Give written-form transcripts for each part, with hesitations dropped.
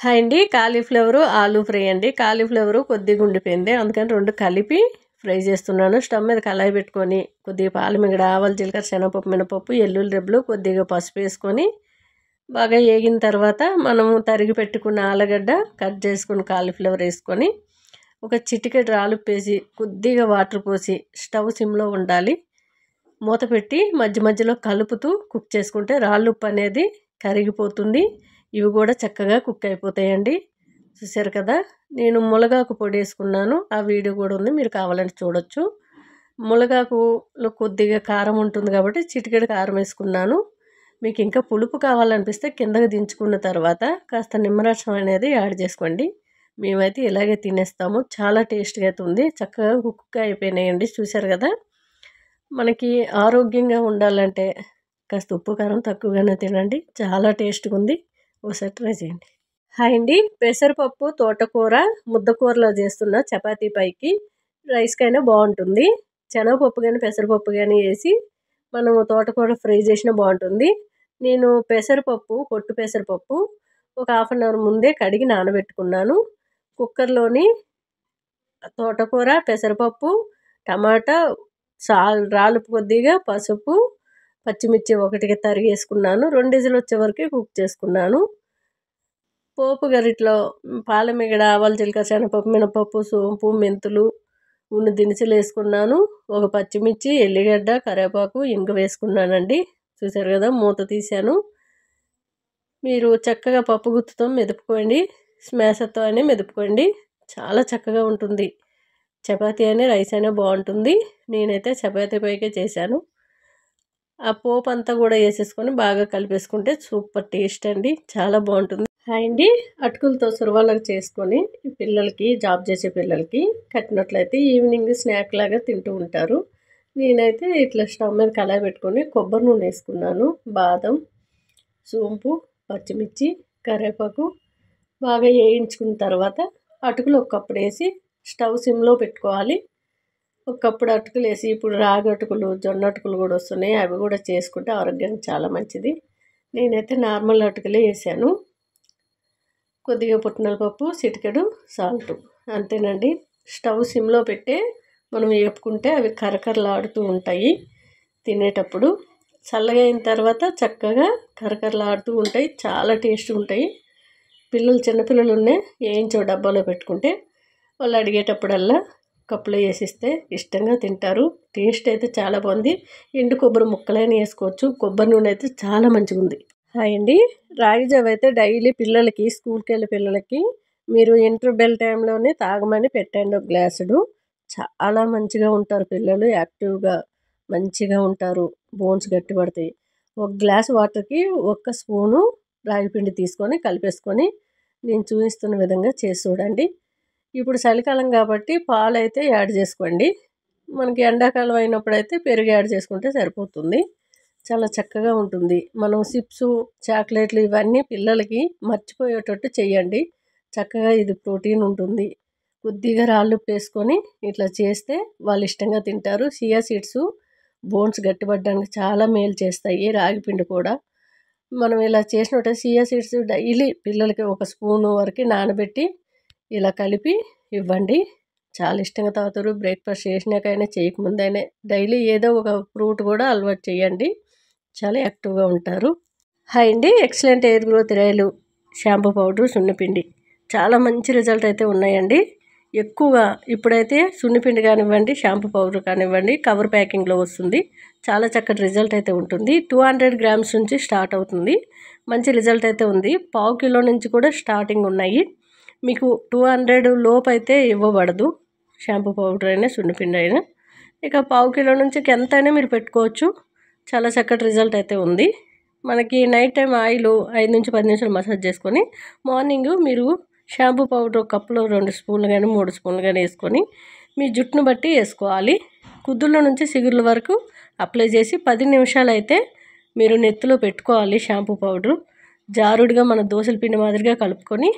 Hi అండి. Cauliflower, ఆలు fry అండి. కాలీఫ్లవరు కొద్దిగా ఉండిపోయింది. అందుకని 2 కలిపి ఫ్రై చేస్తున్నాను. స్టవ్ మీద కళాయి పెట్టుకొని కొద్దిగా పాలమిగడ, ఆవాలు, జీలకర్ర, శనగపప్పు, మినపప్పు, ఎల్లుల్లి రెబ్బలు, కొద్దిగా పసుపు వేసుకొని బాగా ఏగిన తర్వాత మనము తరిగి పెట్టుకున్న ఆలుగడ్డ, కట్ చేసుకున్న కాలీఫ్లవర్ వేసుకొని ఒక చిటికెడు రాళ్ళుప్పేసి కొద్దిగా వాటర్ పోసి స్టవ్ సిమ్లో ఉండాలి. మూత పెట్టి మధ్య మధ్యలో కలుపుతూ కుక్ చేసుకుంటే రాళ్ళుప్పు అనేది కరిగిపోతుంది. ఇవి కూడా చక్కగా కుక్ అయిపోతాయండి. చూసారు కదా, నేను మునగాకు పొడి వేసుకున్నాను. ఆ వీడియో కూడా ఉంది, మీరు కావాలంటే చూడొచ్చు. మునగాకులో కొద్దిగా కారం ఉంటుంది కాబట్టి చిటికెడు కారం వేసుకున్నాను. మీకు ఇంకా పులుపు కావాలనిపిస్తే కిందకి దించుకున్న తర్వాత కాస్త నిమ్మరసం అనేది యాడ్ చేసుకోండి. మేమైతే ఇలాగే తినేస్తాము. చాలా టేస్ట్గా అయితే ఉంది. చక్కగా కుక్ అయిపోయినాయండి. చూసారు కదా, మనకి ఆరోగ్యంగా ఉండాలంటే కాస్త ఉప్పు కారం తక్కువగానే తినండి. చాలా టేస్ట్గా ఉంది. ఒకసారి ట్రై చేయండి. హాయ్ అండి. పెసరపప్పు తోటకూర ముద్దకూరలో చేస్తున్న చపాతీ పైకి రైస్కైనా బాగుంటుంది. శనగపప్పు కానీ పెసరపప్పు కానీ వేసి మనము తోటకూర ఫ్రై చేసినా బాగుంటుంది. నేను పెసరపప్పు, పొట్టు పెసరపప్పు ఒక 1/2 అవర్ ముందే కడిగి నానబెట్టుకున్నాను. కుక్కర్లోని తోటకూర, పెసరపప్పు, టమాటా, రాళ్ళుప్పు, కొద్దిగా పసుపు, పచ్చిమిర్చి ఒకటిగా తరిగేసుకున్నాను. 2 విజిల్ వచ్చే వరకు కుక్ చేసుకున్నాను. పోపు గరిట్లో పాలమిగడ, ఆవాలు, జీలకర్ర, శనగపప్పు, మినపప్పు, సోంపు, మెంతులు, ఉన్న దినుసులు వేసుకున్నాను. ఒక పచ్చిమిర్చి, ఎల్లిగడ్డ, కరివేపాకు, ఇంగు వేసుకున్నానండి. చూసారు కదా, మూత తీసాను. మీరు చక్కగా పప్పు గుత్తుతో మెదుపుకోండి, స్మాషర్తో అయినా మెదుపుకోండి. చాలా చక్కగా ఉంటుంది. చపాతీ అయినా రైస్ అయినా బాగుంటుంది. నేనైతే చపాతీ పైకే చేశాను. ఆ పోపు అంతా కూడా వేసేసుకొని బాగా కలిపేసుకుంటే సూపర్ టేస్ట్ అండి. చాలా బాగుంటుంది. హాయ్ అండి. అటుకులతో సురవాళ్ళకి చేసుకొని పిల్లలకి, జాబ్ చేసే పిల్లలకి కట్టినట్లయితే ఈవినింగ్ స్నాక్ లాగా తింటూ ఉంటారు. నేనైతే ఇట్లా స్టవ్ మీద కళాయి పెట్టుకొని కొబ్బరి నూనె వేసుకున్నాను. బాదం, సోంపు, పచ్చిమిర్చి, కరివేపాకు బాగా వేయించుకున్న తర్వాత అటుకులు ఒక కప్పుడు వేసి స్టవ్ సిమ్లో పెట్టుకోవాలి. ఒక కప్పుడు అటుకులు వేసి, ఇప్పుడు రాగి అటుకులు, జొన్న అటుకులు కూడా వస్తున్నాయి. అవి కూడా చేసుకుంటే ఆరోగ్యానికి చాలా మంచిది. నేనైతే నార్మల్ అటుకులే వేసాను. కొద్దిగా పుట్నాల పప్పు, చిటికెడు సాల్ట్, అంతేనండి. స్టవ్ సిమ్లో పెట్టే మనం వేపుకుంటే అవి కరకరలాడుతూ ఉంటాయి. తినేటప్పుడు చల్లగా అయిన తర్వాత చక్కగా కరకరలాడుతూ ఉంటాయి. చాలా టేస్ట్ ఉంటాయి. పిల్లలు, చిన్నపిల్లలు ఉన్నాయి, వేయించో డబ్బాలో పెట్టుకుంటే వాళ్ళు అడిగేటప్పుడల్లా కప్పులో వేసిస్తే ఇష్టంగా తింటారు. టేస్ట్ అయితే చాలా బాగుంది. ఎండు కొబ్బరి ముక్కలైనా వేసుకోవచ్చు. కొబ్బరి నూనె అయితే చాలా మంచిగా ఉంది. హాయ్ అండి. రాగి జావ అయితే డైలీ పిల్లలకి, స్కూల్కి వెళ్ళే పిల్లలకి మీరు ఇంటర్ బెల్ టైంలోనే తాగమని పెట్టండి. ఒక గ్లాసుడు చాలా మంచిగా ఉంటారు పిల్లలు. యాక్టివ్గా మంచిగా ఉంటారు. బోన్స్ గట్టిపడతాయి. ఒక గ్లాస్ వాటర్కి 1 స్పూను రాగి పిండి తీసుకొని కలిపేసుకొని నేను చూపిస్తున్న విధంగా చేసి చూడండి. ఇప్పుడు చలికాలం కాబట్టి పాలు అయితే యాడ్ చేసుకోండి. మనకి ఎండాకాలం అయినప్పుడైతే పెరుగు యాడ్ చేసుకుంటే సరిపోతుంది. చాలా చక్కగా ఉంటుంది. మనం చిప్స్, చాక్లెట్లు ఇవన్నీ పిల్లలకి మర్చిపోయేటట్టు చేయండి. చక్కగా ఇది ప్రోటీన్ ఉంటుంది. కొద్దిగా రాళ్ళుప్పు వేసుకొని ఇట్లా చేస్తే వాళ్ళు ఇష్టంగా తింటారు. చియా సీడ్స్ బోన్స్ గట్టిపడడానికి చాలా మేలు చేస్తాయి. రాగి పిండి కూడా మనం ఇలా చేసినట్టు చియా సీడ్స్ డైలీ పిల్లలకి 1 స్పూను వరకు నానబెట్టి ఇలా కలిపి ఇవ్వండి. చాలా ఇష్టంగా తాగుతారు. బ్రేక్ఫాస్ట్ చేసినాకైనా చేయకముందైనా డైలీ ఏదో ఒక ఫ్రూట్ కూడా అలవాటు చేయండి. చాలా యాక్టివ్గా ఉంటారు. హాయ్ అండి. Excellent hair growth oil, shampoo powder, సున్నిపిండి చాలా మంచి రిజల్ట్ అయితే ఉన్నాయండి. ఎక్కువగా ఇప్పుడైతే సున్నిపిండి కానివ్వండి, షాంపూ పౌడర్ కానివ్వండి, కవర్ ప్యాకింగ్లో వస్తుంది. చాలా చక్కటి రిజల్ట్ అయితే ఉంటుంది. 200 గ్రామ్స్ నుంచి స్టార్ట్ అవుతుంది. మంచి రిజల్ట్ అయితే ఉంది. 1/4 కిలో నుంచి కూడా స్టార్టింగ్ ఉన్నాయి. మీకు 200 లోపు అయితే ఇవ్వబడదు. షాంపూ పౌడర్ అయినా, సున్నిపిండి అయినా. ఇక 1/4 కిలో నుంచి ఎంతైనా మీరు పెట్టుకోవచ్చు. చాలా చక్కటి రిజల్ట్ అయితే ఉంది. మనకి నైట్ టైం ఆయిల్ 5 నుంచి 10 నిమిషాలు మసాజ్ చేసుకొని మార్నింగ్ మీరు షాంపూ పౌడర్ ఒక కప్పులో 2 స్పూన్లు కానీ 3 స్పూన్లు కానీ వేసుకొని మీ జుట్టును బట్టి వేసుకోవాలి. కుదుళ్ళ నుంచి సిగుర్ల వరకు అప్లై చేసి 10 నిమిషాలు అయితే మీరు నెత్తిలో పెట్టుకోవాలి. షాంపూ పౌడరు జారుడుగా మన దోశల పిండి మాదిరిగా కలుపుకొని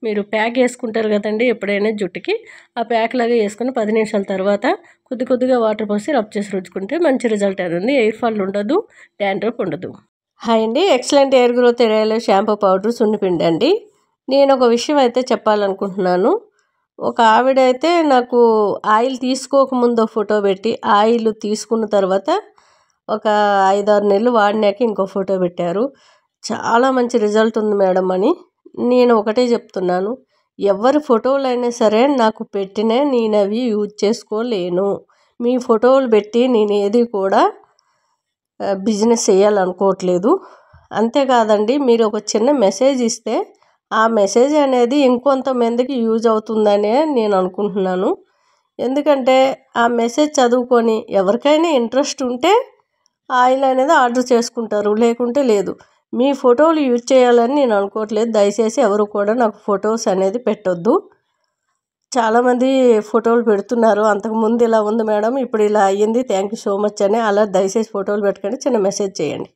మీరు ప్యాక్ వేసుకుంటారు కదండి ఎప్పుడైనా జుట్టుకి, ఆ ప్యాక్ లాగా వేసుకొని 10 నిమిషాల తర్వాత కొద్దిగా వాటర్ పోసి రబ్ చేసి రుద్దుకుంటే మంచి రిజల్ట్ అవుతుంది. ఎయిర్ ఫాల్ ఉండదు, డాండ్రఫ్ ఉండదు. హాయ్ అండి. Excellent hair growth oil, shampoo powder, సున్నిపిండి అండి. నేను ఒక విషయం అయితే చెప్పాలనుకుంటున్నాను. ఒక ఆవిడైతే నాకు ఆయిల్ తీసుకోకముందు ఫోటో పెట్టి, ఆయిల్ తీసుకున్న తర్వాత ఒక 5-6 నెలలు వాడినాక ఇంకో ఫోటో పెట్టారు. చాలా మంచి రిజల్ట్ ఉంది మేడం అని. నేను ఒకటే చెప్తున్నాను, ఎవరి ఫోటోలైనా సరే నాకు పెట్టినా నేను అవి యూజ్ చేసుకోలేను. మీ ఫోటోలు పెట్టి నేను ఏది కూడా బిజినెస్ చేయాలనుకోవట్లేదు. అంతేకాదండి, మీరు ఒక చిన్న మెసేజ్ ఇస్తే ఆ మెసేజ్ అనేది ఇంకొంతమందికి యూజ్ అవుతుందనే నేను అనుకుంటున్నాను. ఎందుకంటే ఆ మెసేజ్ చదువుకొని ఎవరికైనా ఇంట్రెస్ట్ ఉంటే ఆయిల్ అనేది ఆర్డర్ చేసుకుంటారు, లేకుంటే లేదు. మీ ఫోటోలు యూజ్ చేయాలని నేను అనుకోవట్లేదు. దయచేసి ఎవరు కూడా నాకు ఫొటోస్ అనేది పెట్టొద్దు. చాలామంది ఫోటోలు పెడుతున్నారు, అంతకుముందు ఇలా ఉంది మేడం, ఇప్పుడు ఇలా అయ్యింది, థ్యాంక్ యూ సో మచ్ అని. అలా దయచేసి ఫోటోలు పెట్టకండి, చిన్న మెసేజ్ చేయండి.